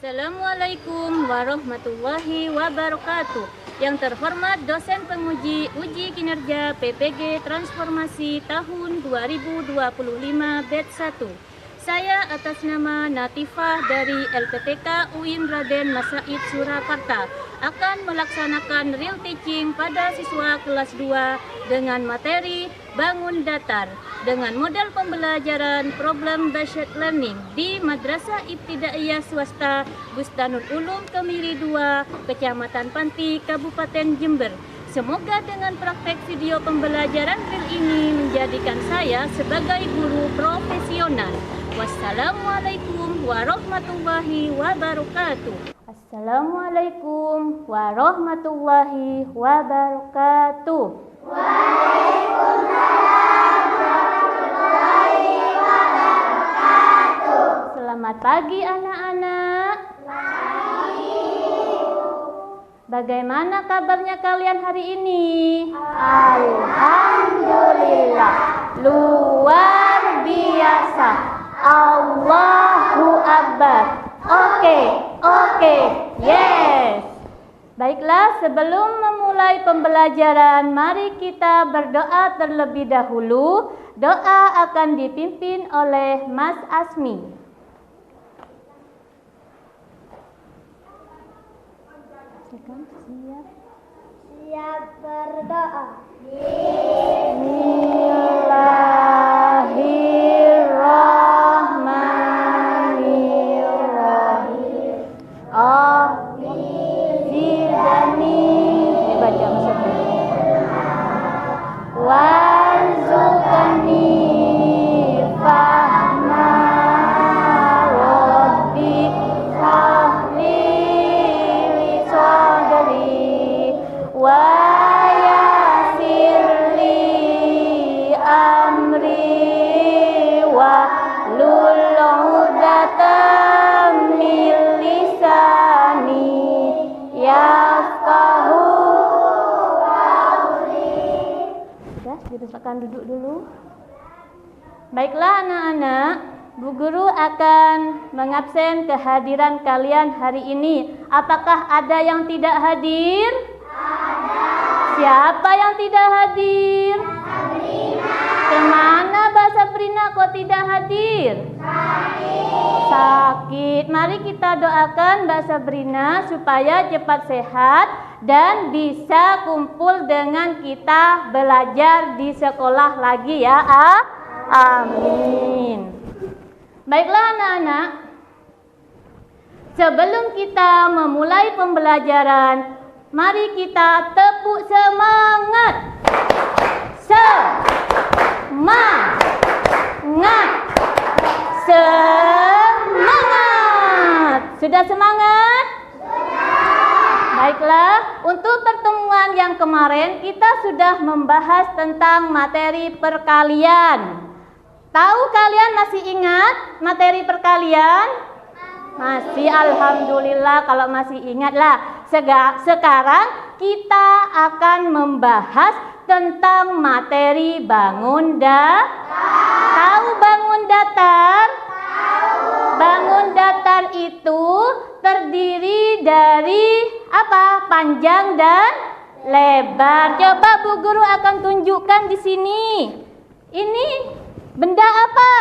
Assalamualaikum warahmatullahi wabarakatuh. Yang terhormat dosen penguji uji kinerja PPG Transformasi tahun 2025 batch 1. Saya atas nama Natifah dari LPTK UIN Raden Mas Said Surakarta akan melaksanakan real teaching pada siswa kelas 2 dengan materi bangun datar dengan model pembelajaran problem based learning di Madrasah Ibtidaiyah Swasta Bustanul Ulum Kemiri 2, Kecamatan Panti, Kabupaten Jember. Semoga dengan praktek video pembelajaran real ini menjadikan saya sebagai guru profesional. Wassalamualaikum warahmatullahi wabarakatuh. Assalamualaikum warahmatullahi wabarakatuh. Waalaikumsalam warahmatullahi wabarakatuh. Selamat pagi anak-anak. Bagaimana kabarnya kalian hari ini? Alhamdulillah, luar biasa. Allahu Akbar. Oke, yes. Baiklah, sebelum memulai pembelajaran, mari kita berdoa terlebih dahulu. Doa akan dipimpin oleh Mas Asmi. Siap berdoa. Bismillahirrahmanirrahim. Zidani. Baca maksudnya. Warzuqni fahma rabbi sahli li sadri wa yassirli amri wa lul 'uqdatam min lisani yafqahu qawli. Sudah, silakan duduk dulu. Baiklah anak-anak, Bu Guru akan mengabsen kehadiran kalian hari ini. Apakah ada yang tidak hadir? Siapa yang tidak hadir? Kemana Mbak Sabrina kok tidak hadir? Sakit. Mari kita doakan Mbak Sabrina supaya cepat sehat dan bisa kumpul dengan kita belajar di sekolah lagi ya. Amin. Baiklah anak-anak, sebelum kita memulai pembelajaran, mari kita tepuk semangat. Semangat. Sudah semangat? Baiklah, untuk pertemuan yang kemarin kita sudah membahas tentang materi perkalian. Tahu kalian masih ingat materi perkalian? Masih, alhamdulillah kalau masih ingatlah. Sekarang kita akan membahas tentang materi bangun datar. Tahu bangun datar? Bangun datar itu terdiri dari apa? Panjang dan lebar. Coba Bu Guru akan tunjukkan di sini. Ini benda apa?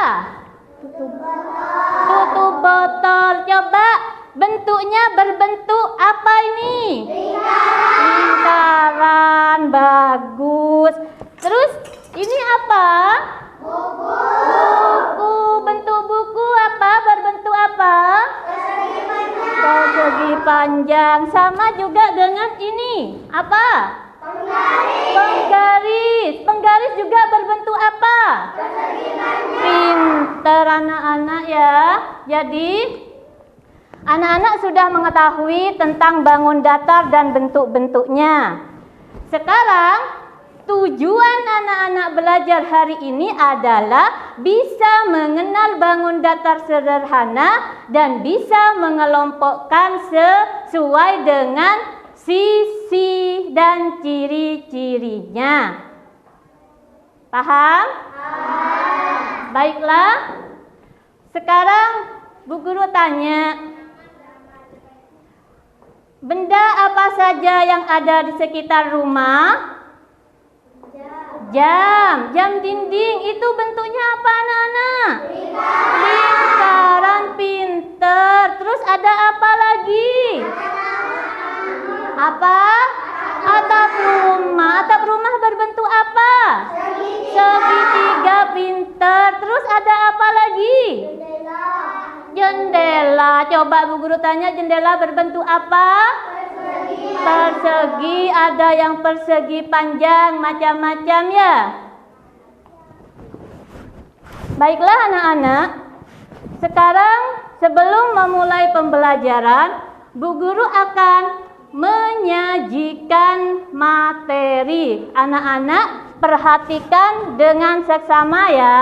Tutup botol. Coba bentuknya berbentuk apa ini? Lingkaran. Bagus. Terus ini apa? Buku. Bentuk buku apa? Berbentuk apa? Persegi panjang. Sama juga dengan ini. Apa? Penggaris. Penggaris juga berbentuk apa? Pinter anak-anak ya. Jadi anak-anak sudah mengetahui tentang bangun datar dan bentuk-bentuknya. Sekarang tujuan anak-anak belajar hari ini adalah bisa mengenal bangun datar sederhana dan bisa mengelompokkan sesuai dengan sisi dan ciri-cirinya. Paham? Baiklah. Sekarang Bu Guru tanya, Benda apa saja yang ada di sekitar rumah? Jam. Jam dinding itu bentuknya apa, anak-anak? Lingkaran. Pinter. Terus ada apa lagi? Apa? Atap rumah. Atap rumah berbentuk apa? Segitiga. Pinter. Terus ada apa lagi? Jendela. Coba Bu Guru tanya, jendela berbentuk apa? Persegi. Ada yang persegi panjang, macam-macam ya. Baiklah anak-anak, sekarang sebelum memulai pembelajaran, Bu Guru akan menyajikan materi. Anak-anak perhatikan dengan seksama ya.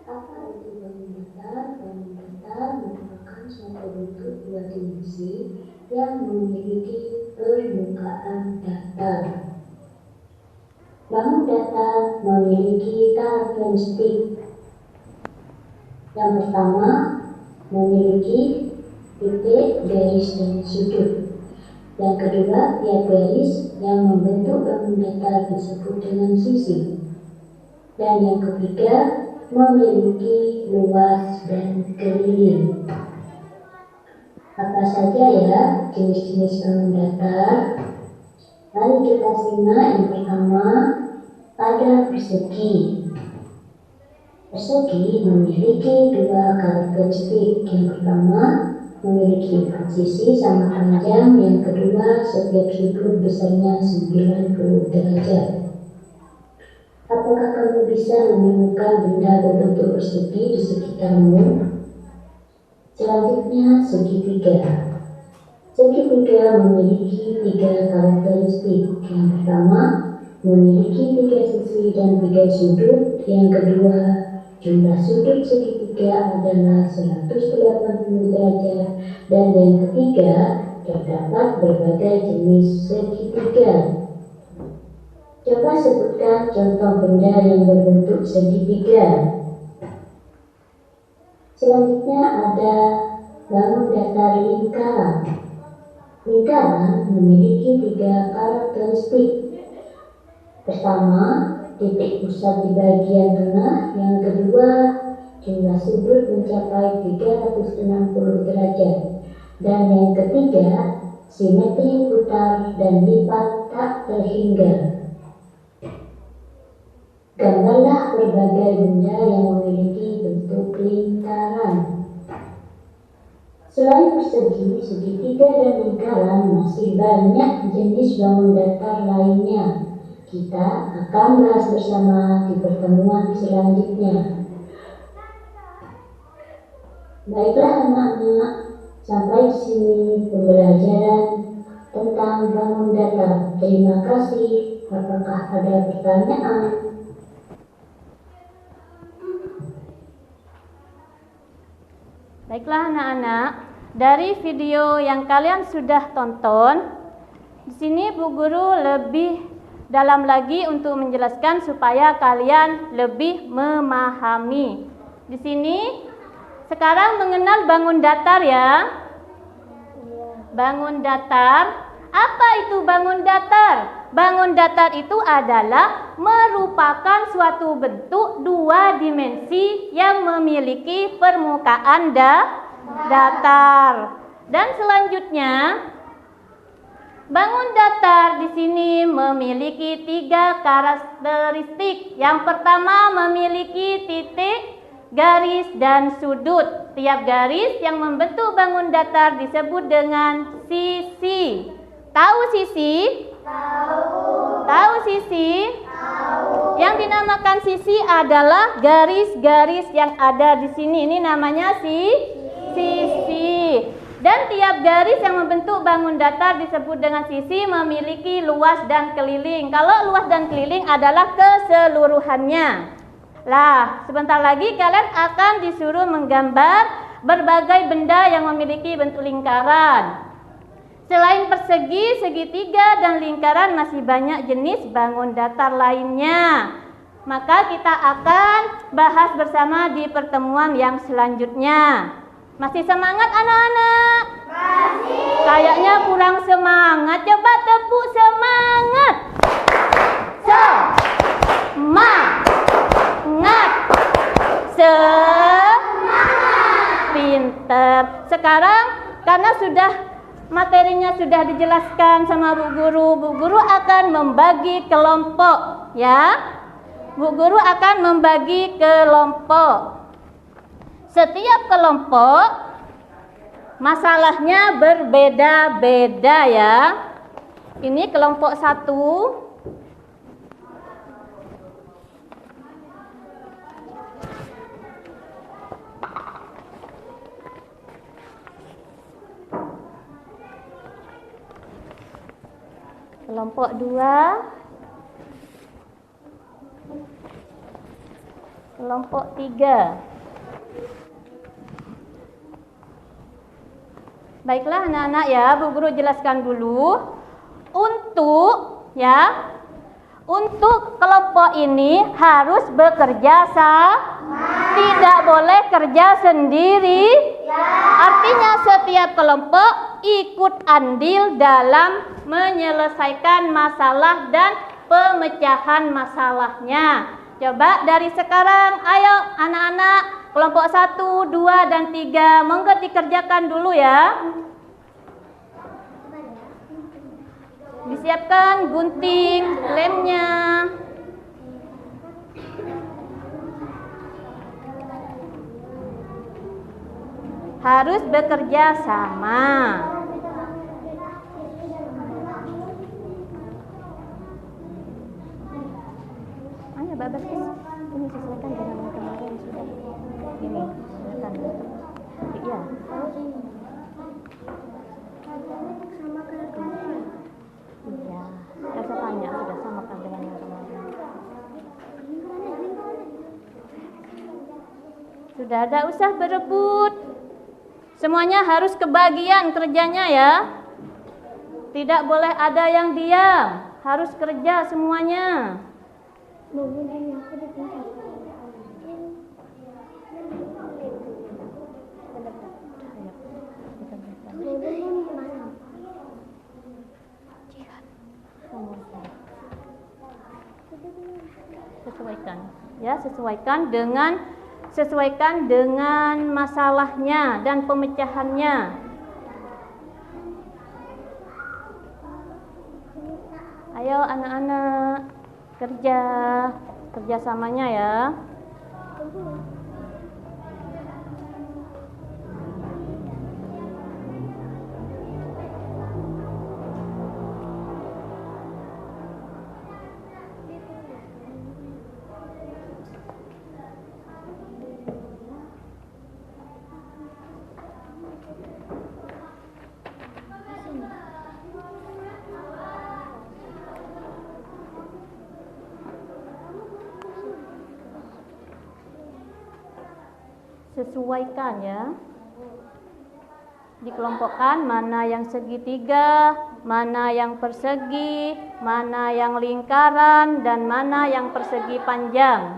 Apa itu bangun datar? Bangun datar merupakan suatu bentuk dua dimensi yang memiliki permukaan datar. Bangun datar memiliki karakteristik. Yang pertama, memiliki titik, garis, dan sudut. Yang kedua, tiap garis yang membentuk bangun datar disebut dengan sisi. Dan yang ketiga, memiliki luas dan keliling. Apa saja ya jenis-jenis bangun datar? Mari kita simak. Yang pertama, ada persegi. Persegi memiliki dua karakteristik. Yang pertama, memiliki 4 sisi sama panjang. Yang kedua, setiap sudut besarnya 90 derajat. Apakah kamu bisa menemukan benda berbentuk persegi di sekitarmu? Selanjutnya, segitiga. Segitiga memiliki 3 karakteristik. Yang pertama, memiliki 3 sisi dan 3 sudut. Yang kedua, jumlah sudut segitiga adalah 180 derajat. Dan yang ketiga, terdapat berbagai jenis segitiga. Coba sebutkan contoh benda yang berbentuk segitiga. Selanjutnya ada bangun datar lingkaran. Lingkaran memiliki 3 karakteristik. Pertama, titik pusat di bagian tengah. Yang kedua, jumlah sudut mencapai 360 derajat. Dan yang ketiga, simetri putar dan lipat tak terhingga. Gambarlah berbagai benda yang memiliki bentuk lingkaran. Selain persegi, segitiga dan lingkaran, masih banyak jenis bangun datar lainnya. Kita akan bahas bersama di pertemuan selanjutnya. Baiklah anak-anak, sampai di sini pembelajaran tentang bangun datar. Terima kasih. Apakah ada pertanyaan? Baiklah anak-anak, dari video yang kalian sudah tonton, di sini Bu Guru lebih dalam lagi untuk menjelaskan supaya kalian lebih memahami. Di sini sekarang mengenal bangun datar ya. Bangun datar. Apa itu bangun datar? Bangun datar itu adalah merupakan suatu bentuk 2 dimensi yang memiliki permukaan datar. Dan selanjutnya, bangun datar di sini memiliki 3 karakteristik. Yang pertama, memiliki titik, garis, dan sudut. Tiap garis yang membentuk bangun datar disebut dengan sisi. Tahu sisi? Tahu sisi? Yang dinamakan sisi adalah garis-garis yang ada di sini. Ini namanya sisi. Dan tiap garis yang membentuk bangun datar disebut dengan sisi memiliki luas dan keliling. Kalau luas dan keliling adalah keseluruhannya. Lah, sebentar lagi kalian akan disuruh menggambar berbagai benda yang memiliki bentuk lingkaran. Selain persegi, segitiga, dan lingkaran masih banyak jenis bangun datar lainnya. Maka kita akan bahas bersama di pertemuan yang selanjutnya. Masih semangat anak-anak? Masih. Kayaknya kurang semangat. Coba tepuk semangat. Semangat. Semangat. Pinter. Sekarang karena materinya sudah dijelaskan sama Bu Guru akan membagi kelompok, ya. Bu Guru akan membagi kelompok. Setiap kelompok masalahnya berbeda-beda, ya. Ini kelompok 1. Kelompok 2. Kelompok 3. Baiklah anak-anak, ya, Bu Guru jelaskan dulu. Untuk kelompok ini harus bekerja sama. Tidak boleh kerja sendiri. Artinya setiap kelompok ikut andil dalam menyelesaikan masalah dan pemecahan masalahnya. Coba dari sekarang, ayo anak-anak, kelompok 1, 2, dan 3, monggo dikerjakan dulu, ya. Disiapkan gunting, lemnya. Harus bekerja sama. Ayo, Babas, ini sesuaikan dengan yang kemarin yang sudah. Ini, sesuaikan. Iya. Iya, saya tanya sudah samakan dengan yang kemarin. Sudah, tidak usah berebut. Semuanya harus kebagian kerjanya, ya. Tidak boleh ada yang diam. Harus kerja semuanya. Sesuaikan dengan masalahnya dan pemecahannya. Ayo anak-anak, kerjasamanya, ya. Sesuaikan, ya. Dikelompokkan mana yang segitiga, mana yang persegi, mana yang lingkaran, dan mana yang persegi panjang.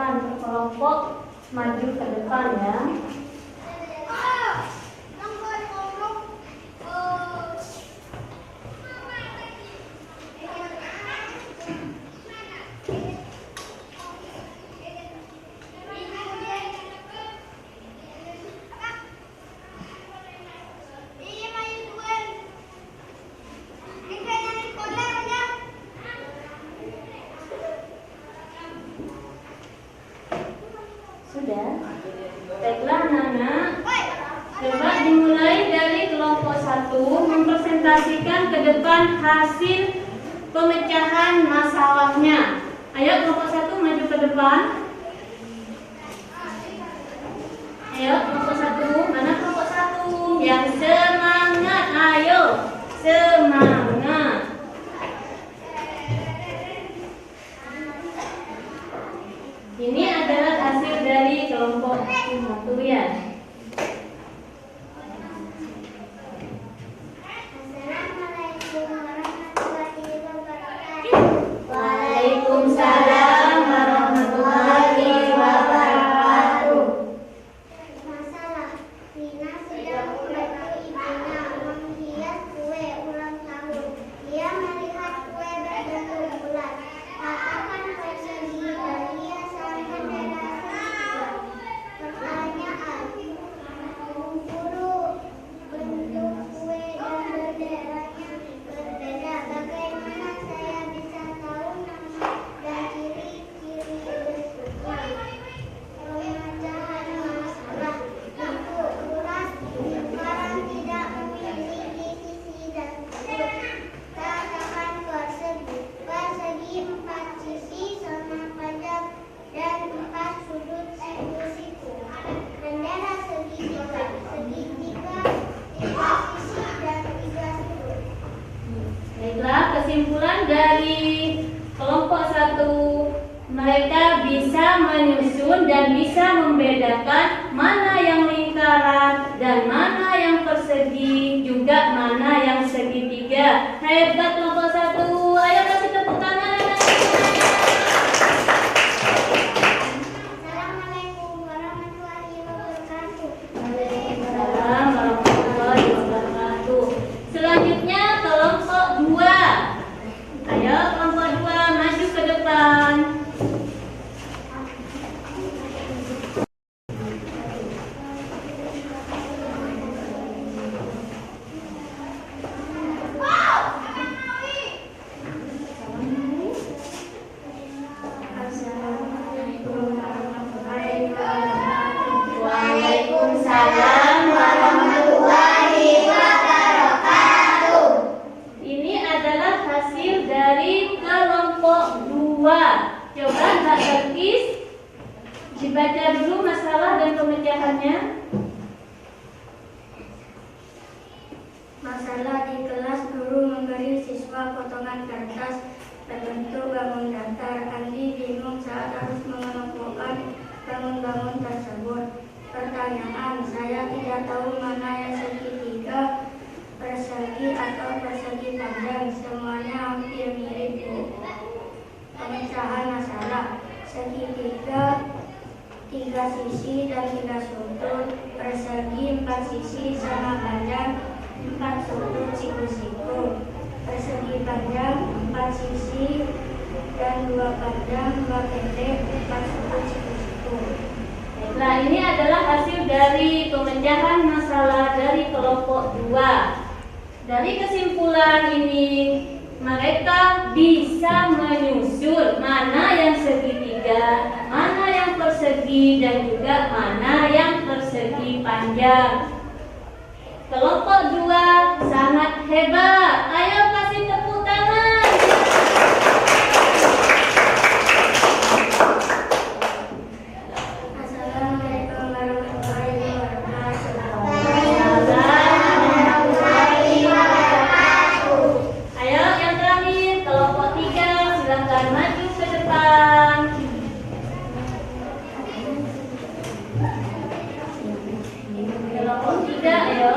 Silakan kelompok maju ke depan ya. Sudah? Baiklah anak-anak, coba dimulai dari kelompok 1 mempresentasikan ke depan hasil pemecahan masalahnya. Ayo kelompok 1 maju ke depan. Ayo kelompok 1, mana kelompok 1? Yang semangat, ayo semangat. Ini adalah hasil dari kelompok 1 ya. Assalamualaikum warahmatullahi wabarakatuh. Waalaikumsalam warahmatullahi wabarakatuh. Masalah, Rina sedang membantu ibunya menghias kue ulang tahun. Dia melihat kue berbentuk bulat. Katakan persegi dan hiasan bendera segitiga. Pertanyaan, guru, bentuk kue dan benderanya berbeda. Bagaimana saya bisa tahu nama dan ciri-ciri bentuknya? Pemecahan masalah. Bentuk bulat lingkaran tidak memiliki sisi dan sudut. Katakan persegi. Persegi 4 sisi sama panjang dan 4 sudut siku-siku. Bendera segitiga. Segitiga 3 sisi dan 3 sudut. Baiklah, kesimpulan dari kelompok 1, mereka bisa menyusun dan bisa membedakan mana yang lingkaran dan mana yang persegi, juga mana yang segitiga. Hebat kelompok 1, ayo kasih tepuk tangan. Assalamualaikum warahmatullahi wabarakatuh. Waalaikumsalam warahmatullahi wabarakatuh. Selanjutnya kelompok 2. Ayo kelompok 2 maju ke depan. Waalaikumsalam warahmatullahi wabarakatuh. Ini adalah hasil dari kelompok 2. Coba Mbak Belkis dibaca dulu masalah dan pemecahannya. Masalah di kelas, guru memberi siswa potongan kertas berbentuk bangun datar. Andi bingung saat harus mengelompokkan bangun-bangun tersebut. Pertanyaan, saya tidak tahu mana yang segitiga, persegi atau persegi panjang. Semuanya hampir mirip, Bu. Pemecahan masalah. Segitiga 3 sisi dan 3 sudut. Persegi 4 sisi sama panjang 4 sudut siku-siku. Persegi panjang 4 sisi dan 2 panjang 2 pendek 4 sudut siku-siku. Nah, ini adalah hasil dari pemecahan masalah dari kelompok 2. Dari kesimpulan ini, mereka bisa menyusun mana yang segitiga, mana yang persegi, dan juga mana yang persegi panjang. Kelompok 2 sangat hebat. Ayo kasih tepuk tangan. Assalamualaikum warahmatullahi wabarakatuh. Warahmatullahi wabarakatuh. Ayo yang terakhir, kelompok 3, silakan maju ke depan. Kelompok 3, ayo.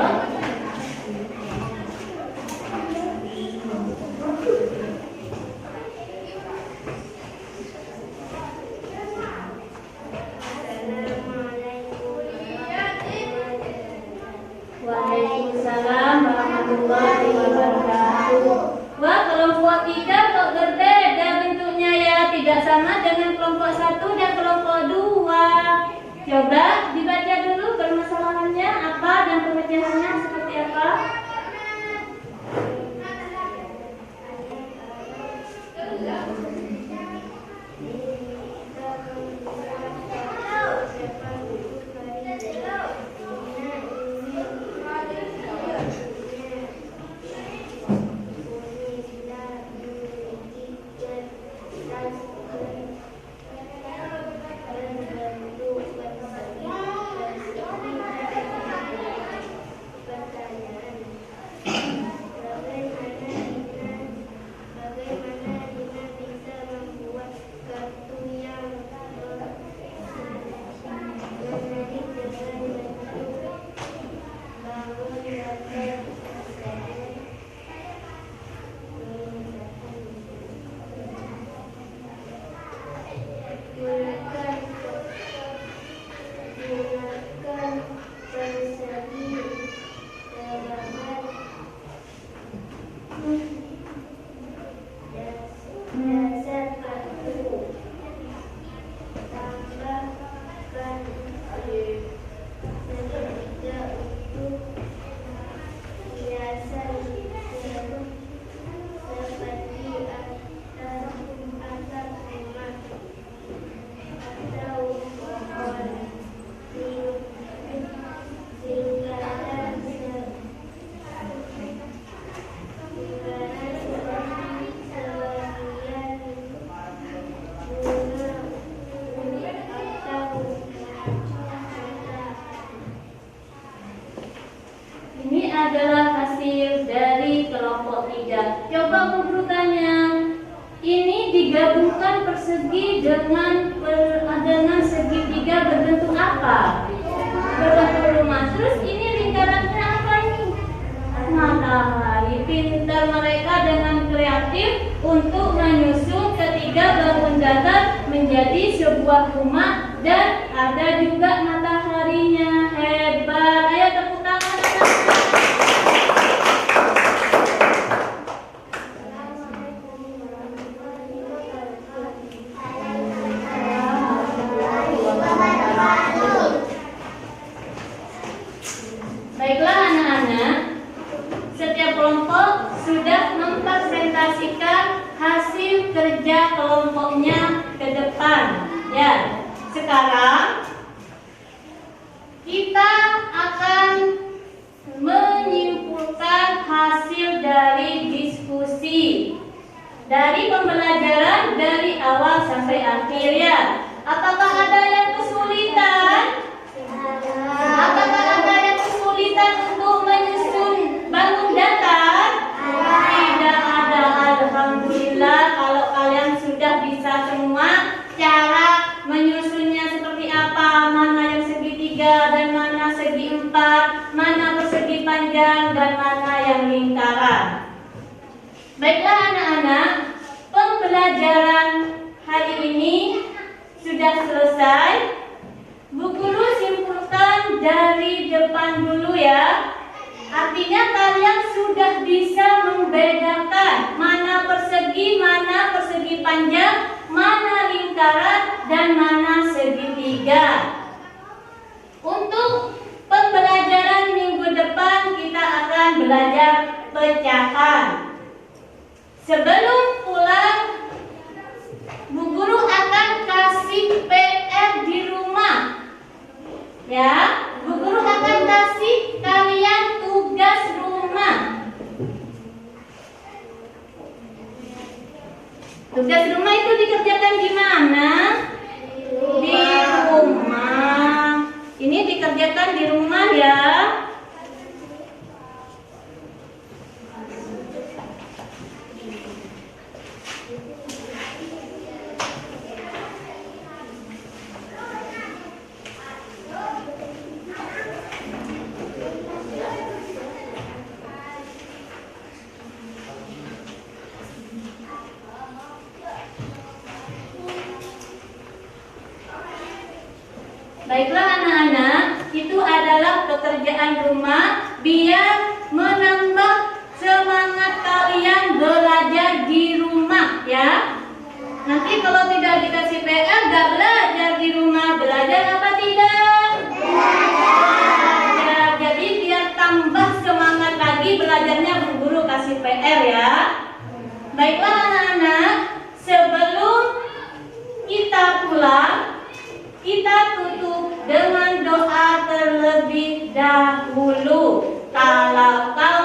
Coba dibaca dulu permasalahannya apa dan pemecahannya seperti apa. Ini adalah hasil dari kelompok 3. Coba Bu Guru tanya, ini digabungkan persegi dengan segitiga berbentuk apa? Berbentuk rumah. Terus ini lingkarannya apa ini? Matahari. Pintar mereka dengan kreatif untuk menyusun ketiga bangun datar menjadi sebuah rumah dan ada juga mataharinya. Hebat. Ayo tepuk tangan. Baiklah anak-anak, setiap kelompok sudah mempresentasikan hasil kerja kelompoknya ke depan. Ya, sekarang kita akan menyimpulkan hasil dari diskusi, dari pembelajaran dari awal sampai akhir ya. Apakah ada yang kesulitan? Apakah ada yang kesulitan untuk menyusun bangun datar? Tidak ada. Alhamdulillah kalau kalian sudah bisa semua cara menyusunnya seperti apa, mana yang segitiga dan mana segi empat, mana persegi panjang dan mana yang lingkaran. Baiklah anak-anak, pembelajaran hari ini sudah selesai. Bu Guru simpulkan dari depan dulu ya. Artinya kalian sudah bisa membedakan mana persegi panjang, mana lingkaran, dan mana segitiga. Untuk pembelajaran minggu depan kita akan belajar pecahan. Sebelum pulang, Bu Guru akan kasih PR di rumah. Ya, Bu Guru akan kasih kalian tugas rumah. Tugas rumah itu dikerjakan di mana? Di rumah. Ini dikerjakan di rumah ya. Baiklah anak-anak, itu adalah pekerjaan rumah biar menambah semangat kalian belajar di rumah ya. Nanti kalau tidak dikasih PR, gak belajar di rumah. Belajar apa tidak? PR ya. Baiklah anak-anak, sebelum kita pulang, kita tutup dengan doa terlebih dahulu. Kalau kau